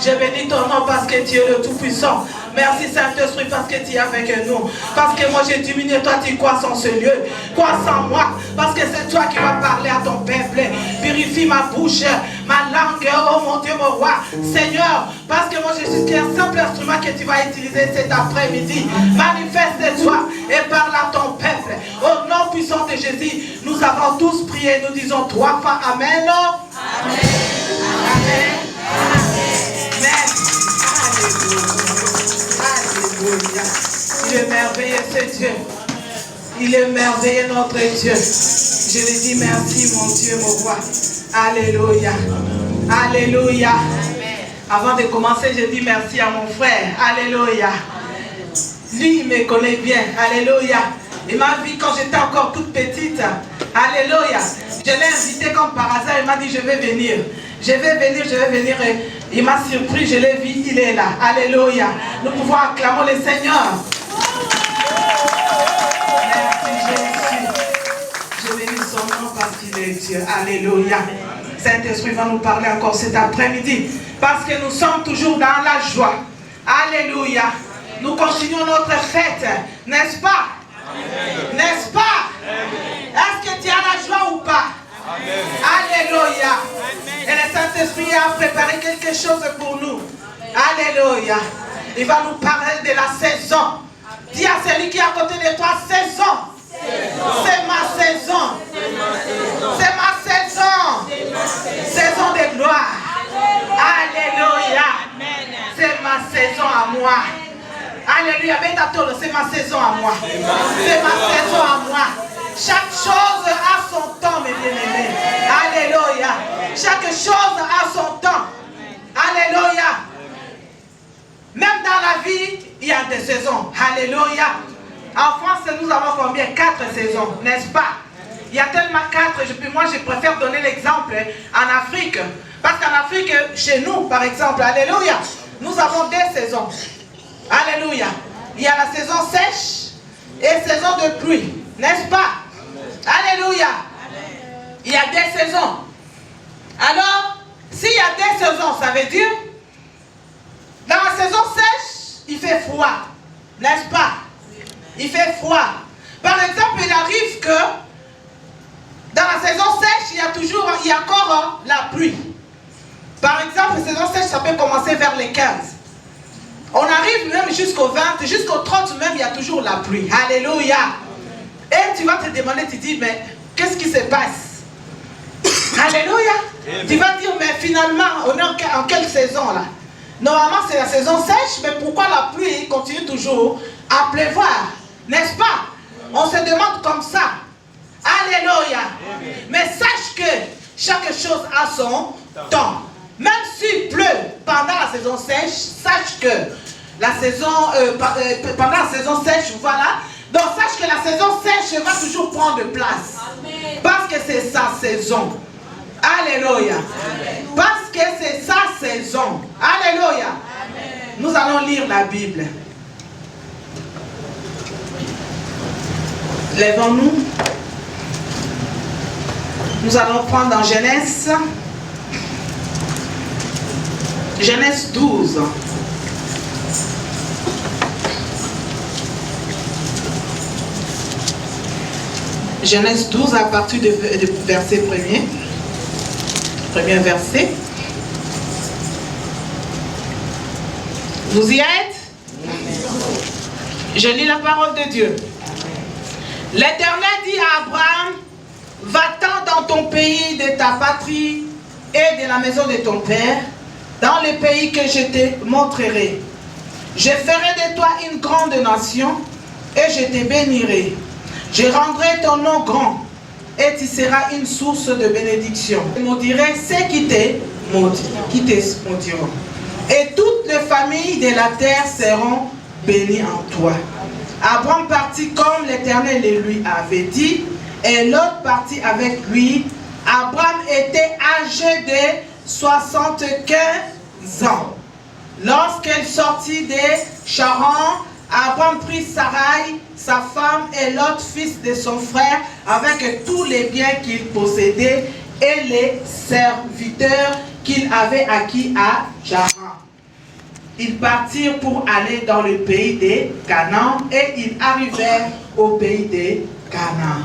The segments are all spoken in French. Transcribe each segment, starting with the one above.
Je bénis ton nom parce que tu es le Tout-Puissant. Merci Saint-Esprit parce que tu es avec nous. Parce que moi j'ai diminué, toi tu crois en ce lieu. Crois en moi. Parce que c'est toi qui vas parler à ton peuple. Purifie ma bouche, ma langue, oh mon Dieu, mon roi. Seigneur, parce que moi je suis qu'un simple instrument que tu vas utiliser cet après-midi. Manifeste-toi et parle à ton peuple. Au nom puissant de Jésus, nous avons tous prié. Nous disons 3 fois Amen. Amen. Amen. Amen. merveilleux ce Dieu. Il est merveilleux notre Dieu. Je lui dis merci mon Dieu, mon roi. Alléluia. Alléluia. Avant de commencer, je dis merci à mon frère. Alléluia. Lui, il me connaît bien. Alléluia. Il m'a vu quand j'étais encore toute petite. Alléluia. Je l'ai invité comme par hasard. Il m'a dit, je vais venir. Je vais venir, je vais venir. Il m'a surpris, je l'ai vu, il est là. Alléluia. Nous pouvons acclamer le Seigneur. Merci Jésus. Je bénis son nom parce qu'il est Dieu. Alléluia. Saint-Esprit va nous parler encore cet après-midi. Parce que nous sommes toujours dans la joie. Alléluia. Nous continuons notre fête. N'est-ce pas? N'est-ce pas? Est-ce que tu as la joie ou pas? Amen. Alléluia. Amen. Et le Saint-Esprit a préparé quelque chose pour nous. Alléluia. Il va nous parler de la saison. Dis à celui qui est à côté de toi, saison. C'est ma saison. C'est ma saison. Saison de gloire. Alléluia. C'est ma saison à moi. Alléluia. C'est ma saison à moi. C'est ma saison à moi. Chaque chose a son temps, mes bien-aimés. Alléluia. Chaque chose a son temps. Alléluia. Même dans la vie, il y a des saisons. Alléluia. En France, nous avons combien? 4 saisons, n'est-ce pas? Il y a tellement 4. Moi, je préfère donner l'exemple en Afrique. Parce qu'en Afrique, chez nous, par exemple, alléluia, nous avons 2 saisons. Alléluia. Il y a la saison sèche et saison de pluie. N'est-ce pas? Alléluia. Il y a 2 saisons. Alors, s'il y a 2 saisons, ça veut dire, dans la saison sèche, il fait froid. N'est-ce pas? Il fait froid. Par exemple, il arrive que dans la saison sèche, il y a encore la pluie. Par exemple, la saison sèche, ça peut commencer vers les 15. On arrive même jusqu'au 20, jusqu'au 30 même, il y a toujours la pluie. Alléluia. Et tu vas te demander, tu dis, mais qu'est-ce qui se passe? Alléluia. Tu vas dire, mais finalement, on est en quelle saison là? Normalement, c'est la saison sèche, mais pourquoi la pluie continue toujours à pleuvoir? N'est-ce pas? On se demande comme ça. Alléluia. Mais sache que chaque chose a son temps. Même s'il pleut pendant la saison sèche, sache que la saison, pendant la saison sèche, voilà. Donc sache que la saison sèche va toujours prendre place. Amen. Parce que c'est sa saison. Alléluia. Amen. Parce que c'est sa saison. Alléluia. Amen. Nous allons lire la Bible. Lèvons-nous. Nous allons prendre dans Genèse. Genèse 12. Genèse 12 à partir du verset 1er. Premier verset. Vous y êtes? Je lis la parole de Dieu. L'Éternel dit à Abraham, va-t'en dans ton pays de ta patrie et de la maison de ton père, dans le pays que je te montrerai. Je ferai de toi une grande nation et je te bénirai. Je rendrai ton nom grand et tu seras une source de bénédiction. Je maudirai ceux qui te maudiront. Et toutes les familles de la terre seront bénies en toi. Abraham partit comme l'Éternel le lui avait dit, et l'autre partit avec lui. Abraham était âgé de 75 ans. Lorsqu'elle sortit de Charan, Abraham prit Sarai, sa femme, et l'autre fils de son frère, avec tous les biens qu'il possédait et les serviteurs qu'il avait acquis à Charan. Ils partirent pour aller dans le pays de Canaan et ils arrivèrent au pays de Canaan.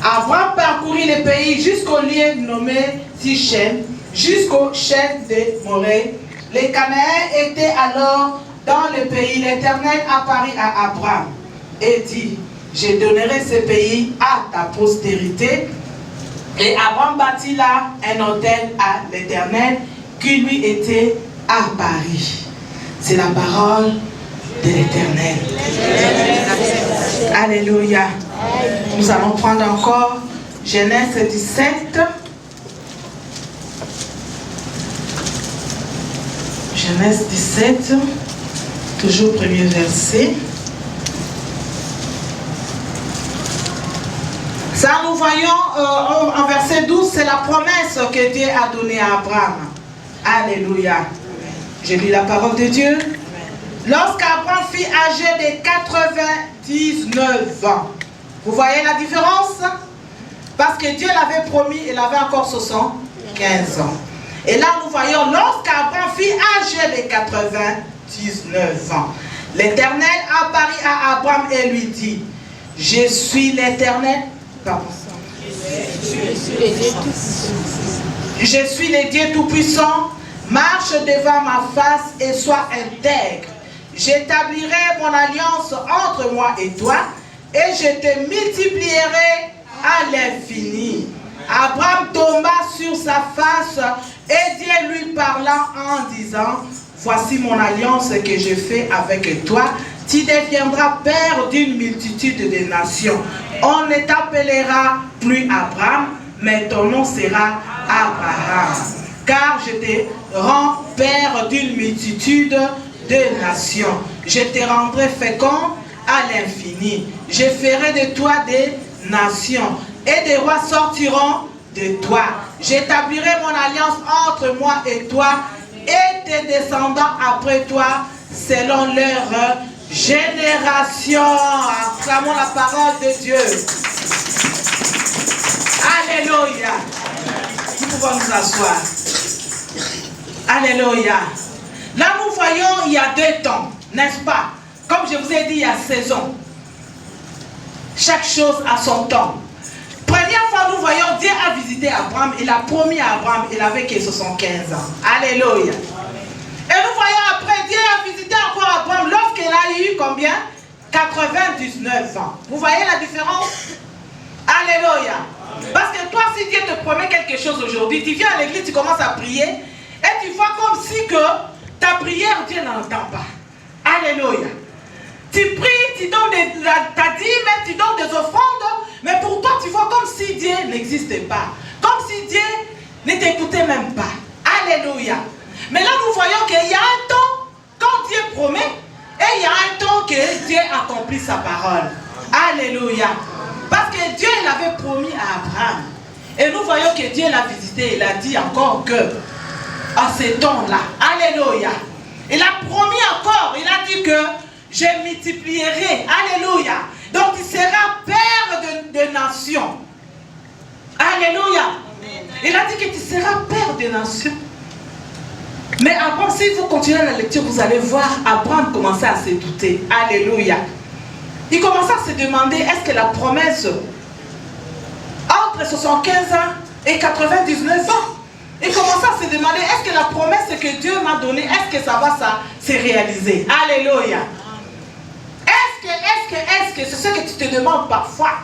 Abraham parcourut le pays jusqu'au lieu nommé Sichem, jusqu'au chêne de Morée. Les Cananéens étaient alors dans le pays. L'Éternel apparut à Abraham et dit, je donnerai ce pays à ta postérité. Et Abraham bâtit là un autel à l'Éternel qui lui était apparu. C'est la parole de l'Éternel. Alléluia. Nous allons prendre encore Genèse 17. Genèse 17, toujours premier verset. Ça, nous voyons en verset 12, c'est la promesse que Dieu a donnée à Abraham. Alléluia. Je lis la parole de Dieu. Lorsqu'Abraham fut âgé de 99 ans. Vous voyez la différence? Parce que Dieu l'avait promis, il avait encore 75 ans. Et là, nous voyons, lorsqu'Abraham fut âgé de 99 ans, l'Éternel apparut à Abraham et lui dit, je suis l'Éternel. Je suis le Dieu Tout-Puissant, marche devant ma face et sois intègre. J'établirai mon alliance entre moi et toi et je te multiplierai à l'infini. Abraham tomba sur sa face et Dieu lui parla en disant, voici mon alliance que je fais avec toi. Tu deviendras père d'une multitude de nations. On ne t'appellera plus Abraham, mais ton nom sera Abraham. Car je te rends père d'une multitude de nations. Je te rendrai fécond à l'infini. Je ferai de toi des nations. Et des rois sortiront de toi. J'établirai mon alliance entre moi et toi et tes descendants après toi selon leur génération. Acclamons la parole de Dieu. Alléluia. Nous pouvons nous asseoir. Alléluia. Là nous voyons il y a 2 temps, n'est-ce pas? Comme je vous ai dit, il y a saison. Chaque chose a son temps. Première fois, nous voyons Dieu a visité Abraham. Il a promis à Abraham, il avait 75 ans. Alléluia. Et nous voyons après, Dieu a visité encore Abraham lorsqu'il a eu combien? 99 ans. Vous voyez la différence? Alléluia. Parce que toi, si Dieu te promet quelque chose aujourd'hui, tu viens à l'église, tu commences à prier, et tu vois comme si que ta prière, Dieu n'entend pas. Alléluia. Tu pries, tu donnes ta dîme, tu donnes des offrandes, mais pour toi, tu vois comme si Dieu n'existait pas. Comme si Dieu ne t'écoutait même pas. Alléluia. Mais là, nous voyons qu'il y a un temps, quand Dieu promet, et il y a un temps que Dieu accomplit sa parole. Alléluia. Parce que Dieu l'avait promis à Abraham. Et nous voyons que Dieu l'a visité. Il a dit encore que, à ce temps-là, alléluia. Il a promis encore, il a dit que je multiplierai. Alléluia. Donc il sera père de nations. Alléluia. Il a dit que tu seras père de nations. Mais après, si vous continuez la lecture, vous allez voir Abraham commencer à se douter. Alléluia. Il commençait à se demander, est-ce que la promesse entre 75 ans et 99 ans, il commençait à se demander, est-ce que la promesse que Dieu m'a donnée, est-ce que ça va se réaliser? Alléluia. Est-ce que c'est ce que tu te demandes parfois?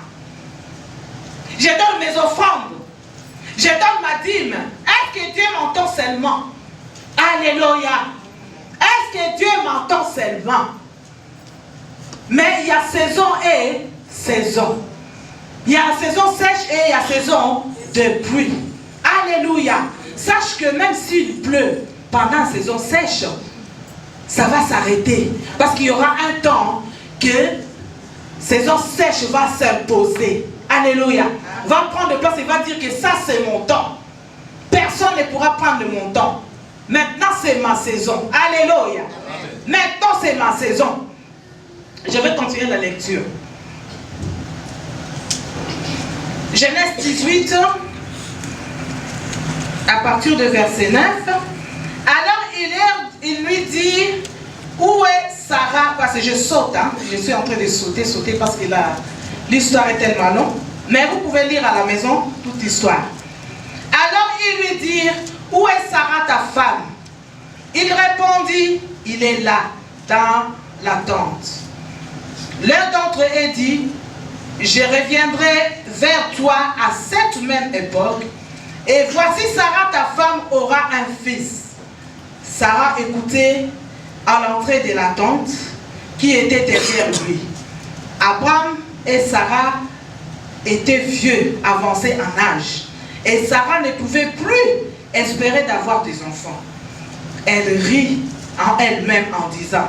Je donne mes offrandes. Je donne ma dîme. Est-ce que Dieu m'entend seulement? Alléluia. Est-ce que Dieu m'entend seulement? Mais il y a saison et saison. Il y a saison sèche et il y a saison de pluie. Alléluia. Sache que même s'il pleut pendant la saison sèche, ça va s'arrêter. Parce qu'il y aura un temps que saison sèche va s'imposer. Alléluia. Va prendre place et va dire que ça c'est mon temps. Personne ne pourra prendre mon temps. Maintenant c'est ma saison. Alléluia. Maintenant c'est ma saison. Je vais continuer la lecture. Genèse 18, à partir de verset 9. Alors il lui dit, où est Sarah? Parce que je saute, hein? Je suis en train de sauter parce que l'histoire est tellement longue. Mais vous pouvez lire à la maison toute l'histoire. Alors il lui dit, où est Sarah ta femme? Il répondit, il est là, dans la tente. L'un d'entre eux dit, je reviendrai vers toi à cette même époque, et voici Sarah ta femme aura un fils. Sarah écoutait à l'entrée de la tente, qui était derrière lui. Abraham et Sarah étaient vieux, avancés en âge. Et Sarah ne pouvait plus espérer d'avoir des enfants. Elle rit en elle-même en disant,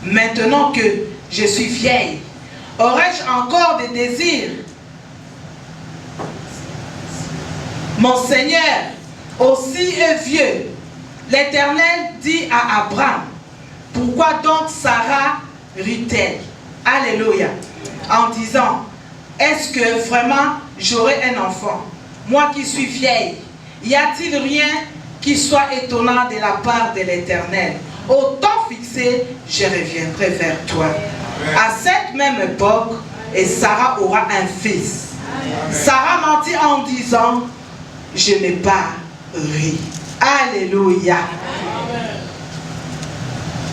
maintenant que je suis vieille, aurais-je encore des désirs? Mon Seigneur aussi est vieux. L'Éternel dit à Abraham, pourquoi donc Sarah rit-elle? Alléluia. En disant, est-ce que vraiment j'aurai un enfant? Moi qui suis vieille, y a-t-il rien qui soit étonnant de la part de l'Éternel? Au temps fixé, je reviendrai vers toi. À cette même époque, et Sarah aura un fils. Sarah mentit en disant, je n'ai pas ri. Alléluia.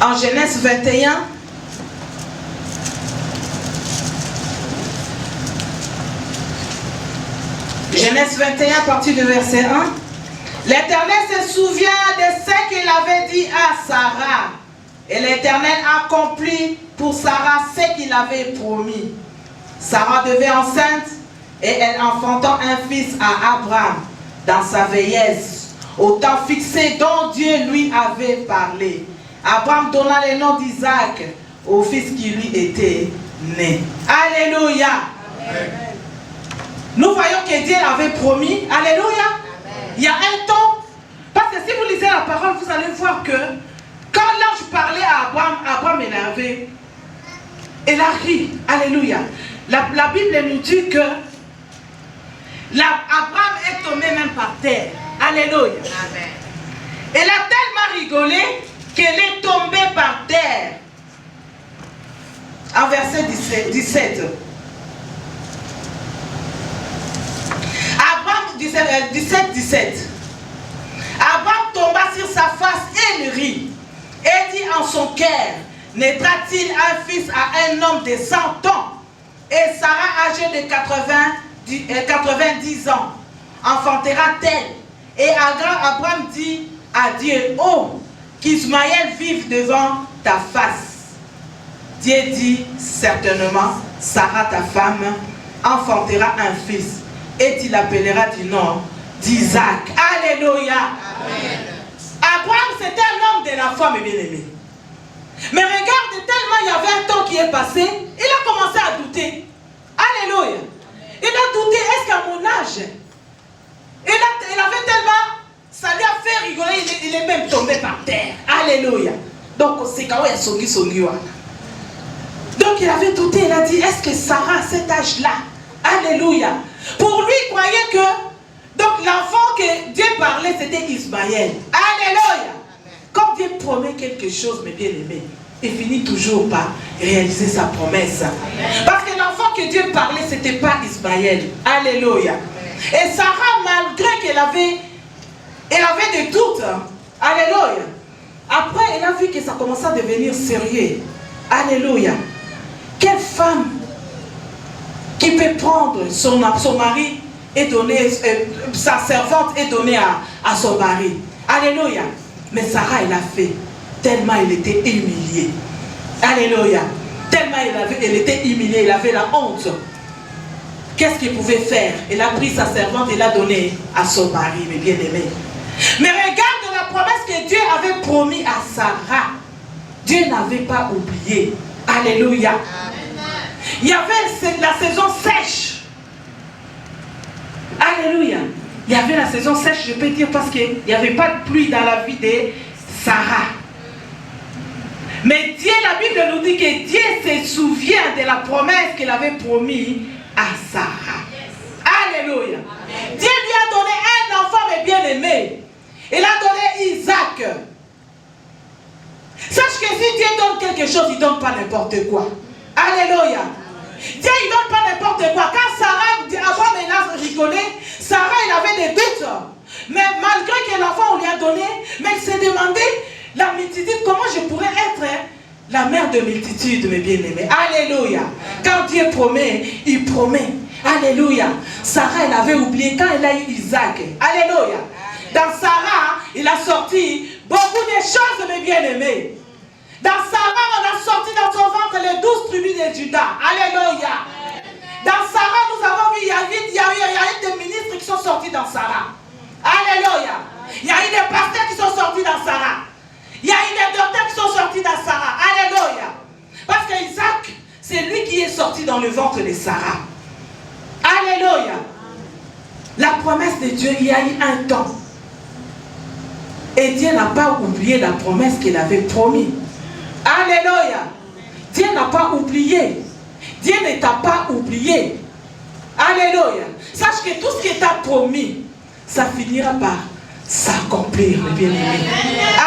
En Genèse 21, Genèse 21, à partir du verset 1. L'Éternel se souvient de ce qu'il avait dit à Sarah. Et l'Éternel accomplit pour Sarah ce qu'il avait promis. Sarah devint enceinte et elle enfantant un fils à Abraham dans sa vieillesse, au temps fixé dont Dieu lui avait parlé. Abraham donna le nom d'Isaac au fils qui lui était né. Alléluia. Amen. Nous voyons que Dieu avait promis. Alléluia. Amen. Il y a un temps, parce que si vous lisez la parole, vous allez voir que quand l'ange parlait à Abraham, Abraham il a ri. Alléluia. La Bible nous dit que Abraham est tombé même par terre. Alléluia. Amen. Elle a tellement rigolé qu'elle est tombée par terre. En verset 17. Abraham, 17. Abraham tomba sur sa face et il rit. Et dit en son cœur, naîtra-t-il un fils à un homme de 100 ans? Et Sarah, âgée de 90 ans, enfantera-t-elle? Et Abraham dit à Dieu, oh, qu'Ismaël vive devant ta face. Dieu dit, certainement, Sarah, ta femme, enfantera un fils, et tu l'appelleras du nom d'Isaac. Alléluia. Amen. Abraham, c'était un homme de la foi, mes bien-aimés. Mais regarde, tellement il y avait un temps qui est passé, il a commencé à douter. Alléluia. Il a douté, est-ce qu'à mon âge, il avait tellement, ça lui a fait rigoler, il est même tombé par terre. Alléluia. Donc, c'est quand même songi. Donc, il avait douté, il a dit, est-ce que Sarah, à cet âge-là, alléluia. Pour lui, il croyait que, donc l'enfant que Dieu parlait, c'était Ismaël. Alléluia. Quand Dieu promet quelque chose, mes bien-aimés, il finit toujours par réaliser sa promesse. Parce que l'enfant que Dieu parlait, ce n'était pas Ismaël. Alléluia. Et Sarah, malgré qu'elle avait des doutes, alléluia. Après, elle a vu que ça commençait à devenir sérieux. Alléluia. Quelle femme qui peut prendre son mari et donner, sa servante et donner à son mari. Alléluia. Mais Sarah, elle a fait, tellement elle était humiliée. Alléluia. Tellement elle était humiliée, elle avait la honte. Qu'est-ce qu'il pouvait faire? Elle a pris sa servante et l'a donnée à son mari, mes bien-aimés. Mais regarde la promesse que Dieu avait promis à Sarah. Dieu n'avait pas oublié. Alléluia. Il y avait la saison sèche. Alléluia. Il y avait la saison sèche, je peux dire, parce qu'il n'y avait pas de pluie dans la vie de Sarah. Mais Dieu, la Bible nous dit que Dieu se souvient de la promesse qu'il avait promise à Sarah. Alléluia. Amen. Dieu lui a donné un enfant, mais bien aimé. Il a donné Isaac. Sache que si Dieu donne quelque chose, il ne donne pas n'importe quoi. Alléluia. Dieu, il ne donne pas n'importe quoi. Quand Sarah, avant elle a rigolé, Sarah, il avait des doutes. Mais malgré que l'enfant, on lui a donné, mais il s'est demandé, la multitude, comment je pourrais être la mère de multitude, mes bien-aimés. Alléluia. Quand Dieu promet, il promet. Alléluia. Sarah, elle avait oublié quand elle a eu Isaac. Alléluia. Dans Sarah, il a sorti beaucoup de choses, mes bien-aimés. Dans Sarah, on a sorti dans son ventre de Juda. Alléluia. Dans Sarah, nous avons vu, il y a eu des ministres qui sont sortis dans Sarah. Alléluia. Il y a eu des pasteurs qui sont sortis dans Sarah. Il y a eu des docteurs qui sont sortis dans Sarah. Alléluia. Parce que Isaac, c'est lui qui est sorti dans le ventre de Sarah. Alléluia. La promesse de Dieu, il y a eu un temps. Et Dieu n'a pas oublié la promesse qu'il avait promis. Alléluia. Dieu n'a pas oublié. Dieu ne t'a pas oublié. Alléluia. Sache que tout ce qu'il t'a promis, ça finira par s'accomplir, le bien-aimé.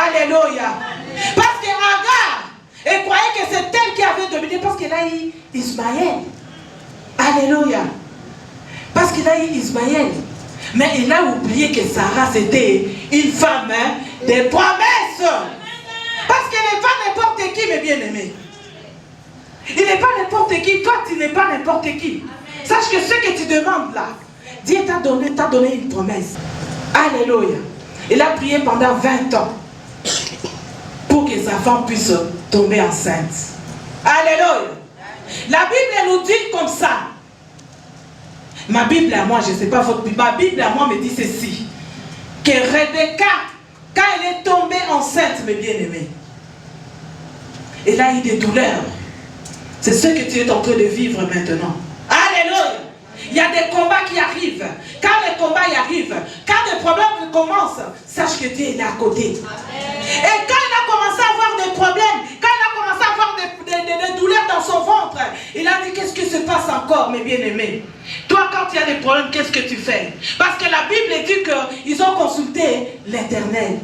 Alléluia. Parce que Agar, elle croyait que c'est elle qui avait dominé parce qu'elle a eu Ismaël. Alléluia. Parce qu'il a eu Ismaël. Mais il a oublié que Sarah, c'était une femme des promesses. Parce qu'elle n'est pas n'importe qui, mes bien-aimés. Il n'est pas n'importe qui. Toi, tu n'es pas n'importe qui. Sache que ce que tu demandes là, Dieu t'a donné une promesse. Alléluia. Il a prié pendant 20 ans pour que sa femme puisse tomber enceinte. Alléluia. La Bible nous dit comme ça. Ma Bible à moi, je ne sais pas votre Bible, ma Bible à moi me dit ceci. Que Rebecca, quand elle est tombée enceinte, mes bien-aimés, elle a eu des douleurs. C'est ce que tu es en train de vivre maintenant. Alléluia. Il y a des combats qui arrivent. Quand les combats y arrivent, quand les problèmes commencent, sache que Dieu est à côté. Et quand il a commencé à avoir des problèmes, quand il a commencé à avoir des douleurs dans son ventre, il a dit, qu'est-ce qui se passe encore, mes bien-aimés? Toi, quand il y a des problèmes, qu'est-ce que tu fais? Parce que la Bible dit qu'ils ont consulté l'Éternel.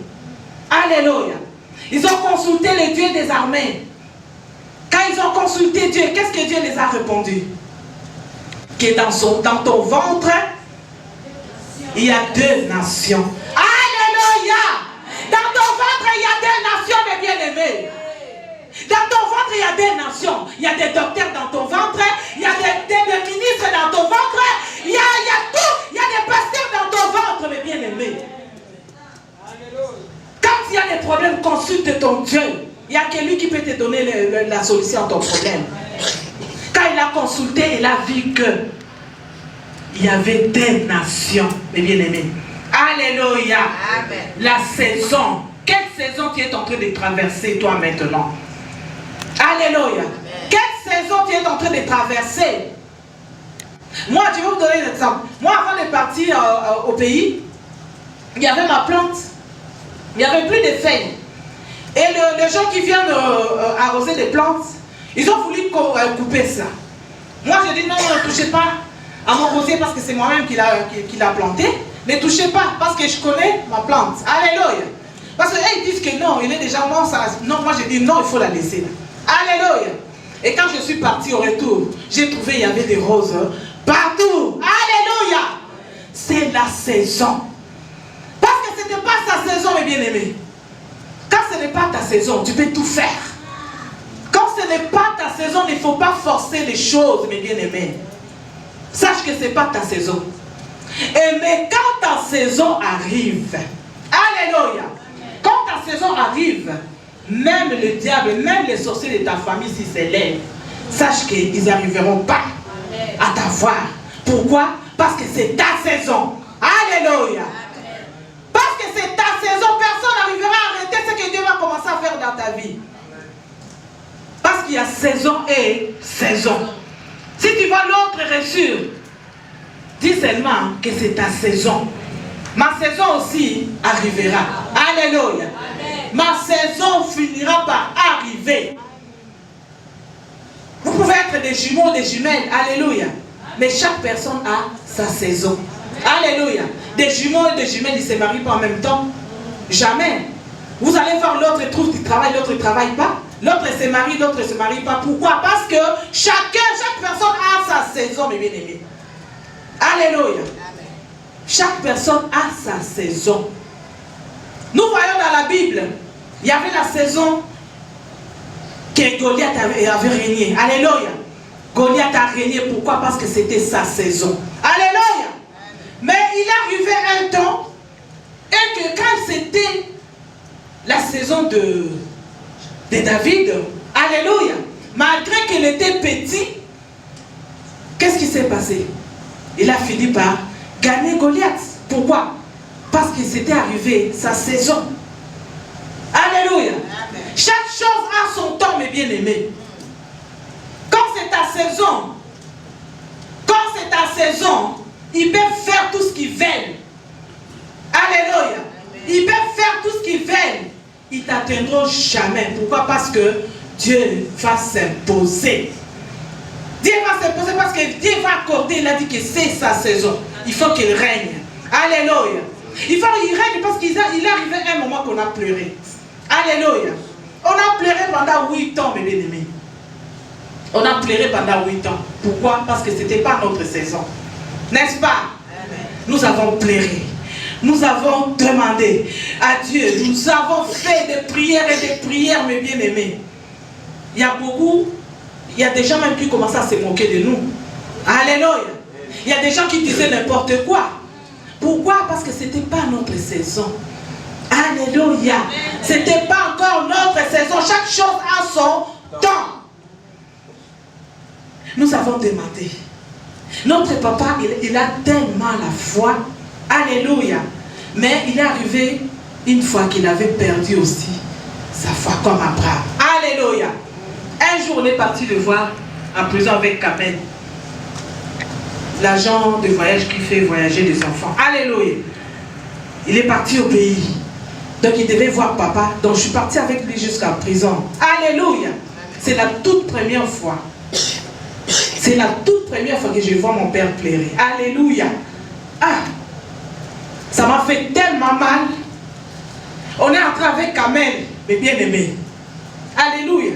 Alléluia. Ils ont consulté le Dieu des armées. Quand ils ont consulté Dieu, qu'est-ce que Dieu les a répondu? Que dans ton ventre, il y a 2 nations. Alléluia. Dans ton ventre, il y a 2 nations, mes bien-aimés. Dans ton ventre, il y a 2 nations. Il y a des docteurs dans ton ventre. Il y a des ministres dans ton ventre. Il y a tout. Il y a des pasteurs dans ton ventre, mes bien-aimés. Quand il y a des problèmes, consulte ton Dieu. Il n'y a que lui qui peut te donner la solution à ton problème. Quand il a consulté, il a vu que il y avait 2 nations, mes bien-aimés. Alléluia. Amen. La saison. Quelle saison tu es en train de traverser, toi, maintenant? Alléluia. Amen. Quelle saison tu es en train de traverser? Moi, je vais vous donner un exemple. Moi, avant de partir au pays, il y avait ma plante. Il n'y avait plus de feuilles. Et les gens qui viennent arroser les plantes, ils ont voulu couper ça. Moi, je dis non, ne touchez pas à mon rosier parce que c'est moi-même qui l'a planté. Ne touchez pas parce que je connais ma plante. Alléluia. Parce qu'ils disent que non, il est déjà mort. Non, moi je dis non, il faut la laisser là. Alléluia. Et quand je suis parti au retour, j'ai trouvé il y avait des roses partout. Alléluia. C'est la saison. Parce que ce n'était pas sa saison, mes bien-aimés. Quand ce n'est pas ta saison, tu peux tout faire. Quand ce n'est pas ta saison, il ne faut pas forcer les choses, mes bien-aimés. Sache que ce n'est pas ta saison. Mais quand ta saison arrive, alléluia, quand ta saison arrive, même le diable, même les sorciers de ta famille, s'ils s'élèvent, sache qu'ils n'arriveront pas à t'avoir. Pourquoi? Parce que c'est ta saison. Alléluia. Parce que c'est ta saison, personne n'arrivera à arrêter ce que Dieu va commencer à faire dans ta vie. Parce qu'il y a saison et saison. Si tu vois l'autre réussir, dis seulement que c'est ta saison. Ma saison aussi arrivera. Alléluia. Ma saison finira par arriver. Vous pouvez être des jumeaux, des jumelles. Alléluia. Mais chaque personne a sa saison. Alléluia. Des jumeaux et des jumelles, ils ne se marient pas en même temps. Jamais. Vous allez voir l'autre trouve du travail, l'autre ne travaille pas. L'autre se marie, l'autre ne se marie pas. Pourquoi? Parce que chaque personne a sa saison, mes bien-aimés. Alléluia. Chaque personne a sa saison. Nous voyons dans la Bible, il y avait la saison que Goliath avait régné. Alléluia. Goliath a régné. Pourquoi? Parce que c'était sa saison. Alléluia. Mais il arrivait un temps et que quand c'était la saison de David, alléluia, malgré qu'il était petit, qu'est-ce qui s'est passé? Il a fini par gagner Goliath. Pourquoi? Parce que c'était arrivé sa saison. Alléluia. Amen. Chaque chose a son temps, mes bien-aimés. Quand c'est ta saison, ils peuvent faire tout ce qu'ils veulent. Alléluia. Ils peuvent faire tout ce qu'ils veulent. Ils ne t'atteindront jamais. Pourquoi? Parce que Dieu va s'imposer. Dieu va s'imposer parce que Dieu va accorder. Il a dit que c'est sa saison. Il faut qu'il règne. Alléluia. Il règne parce qu'il est arrivé un moment qu'on a pleuré. Alléluia. On a pleuré pendant 8 ans, mes bien-aimés. On a pleuré pendant 8 ans. Pourquoi? Parce que ce n'était pas notre saison. N'est-ce pas? Amen. Nous avons pleuré. Nous avons demandé à Dieu. Nous avons fait des prières et des prières, mes bien-aimés. Il y a des gens même qui commençaient à se moquer de nous. Alléluia. Il y a des gens qui disaient n'importe quoi. Pourquoi? Parce que ce n'était pas notre saison. Alléluia. Ce n'était pas encore notre saison. Chaque chose a son temps. Nous avons demandé. Notre papa, il a tellement la foi. Alléluia. Mais il est arrivé une fois qu'il avait perdu aussi sa foi comme Abraham. Alléluia. Un jour, on est parti le voir en prison avec Kamel, l'agent de voyage qui fait voyager les enfants. Alléluia. Il est parti au pays. Donc il devait voir papa. Donc je suis parti avec lui jusqu'à la prison. Alléluia. C'est la toute première fois. C'est la toute première fois que je vois mon père pleurer. Alléluia. Ah, ça m'a fait tellement mal. On est entré avec Kamel, mes bien-aimés. Alléluia.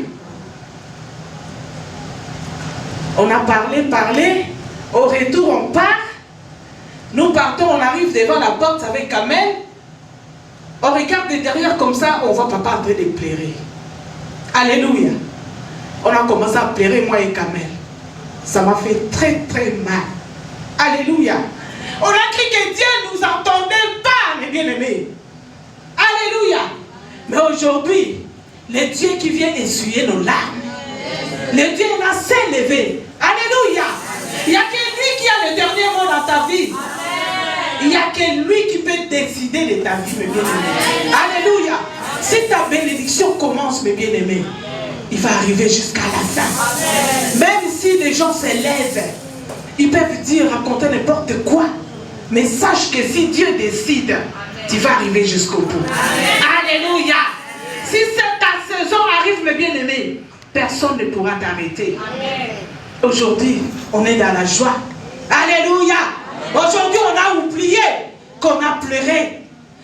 On a parlé. Au retour, on part. Nous partons, on arrive devant la porte avec Kamel. On regarde de derrière comme ça, on voit papa en train de pleurer. Alléluia. On a commencé à pleurer, moi et Kamel. Ça m'a fait très très mal. Alléluia. On a cru que Dieu ne nous entendait pas, mes bien-aimés. Alléluia. Mais aujourd'hui, le Dieu qui vient essuyer nos larmes, le Dieu là s'est levé. Alléluia. Il n'y a que lui qui a le dernier mot dans ta vie. Il n'y a que lui qui peut décider de ta vie, mes bien-aimés. Alléluia. Si ta bénédiction commence, mes bien-aimés, il va arriver jusqu'à la fin. Même si les gens se lèvent, ils peuvent dire, raconter n'importe quoi. Mais sache que si Dieu décide, tu vas arriver jusqu'au bout. Alléluia. Si ta saison arrive, mes bien-aimés, personne ne pourra t'arrêter. Aujourd'hui, on est dans la joie. Alléluia. Aujourd'hui, on a oublié qu'on a pleuré.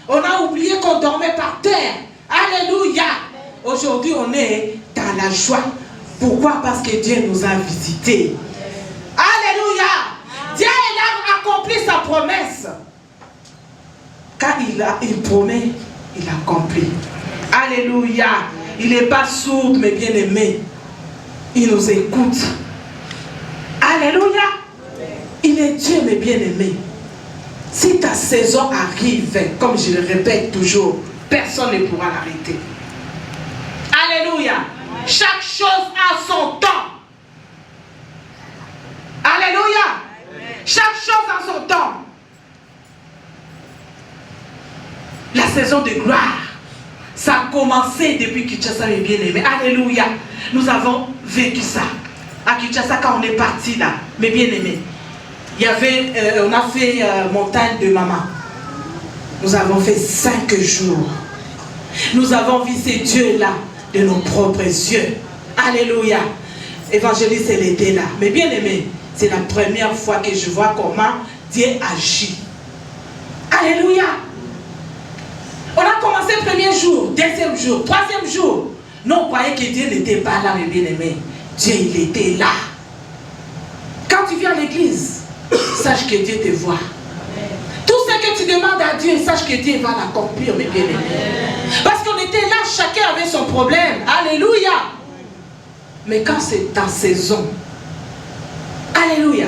On a oublié qu'on dormait par terre. Alléluia. Aujourd'hui, on est dans la joie. Pourquoi? Parce que Dieu nous a visités. Alléluia. Dieu a accompli sa promesse. Quand il promet, il accomplit. Alléluia. Il n'est pas sourd, mais bien-aimé. Il nous écoute. Alléluia. Il est Dieu, mes bien-aimés. Si ta saison arrive, comme je le répète toujours, personne ne pourra l'arrêter. Alléluia. Chaque chose a son temps. Alléluia. Chaque chose a son temps. La saison de gloire, ça a commencé depuis Kinshasa, mes bien-aimés. Alléluia. Nous avons vécu ça. À Kinshasa, quand on est parti là, mes bien-aimés, il y avait, on a fait montagne de maman. Nous avons fait 5 jours. Nous avons vu ces dieux là de nos propres yeux. Alléluia. Évangéliste, elle était là. Mais bien aimé, c'est la première fois que je vois comment Dieu agit. Alléluia. On a commencé le premier jour, deuxième jour, troisième jour. Non, on croyait que Dieu n'était pas là, mes bien-aimés. Dieu, il était là. Quand tu viens à l'église, sache que Dieu te voit. Tout ce que tu demandes à Dieu, sache que Dieu va l'accomplir, mes bien-aimés. Parce qu'on était là, chacun avait son problème. Alléluia. Mais quand c'est ta saison, alléluia.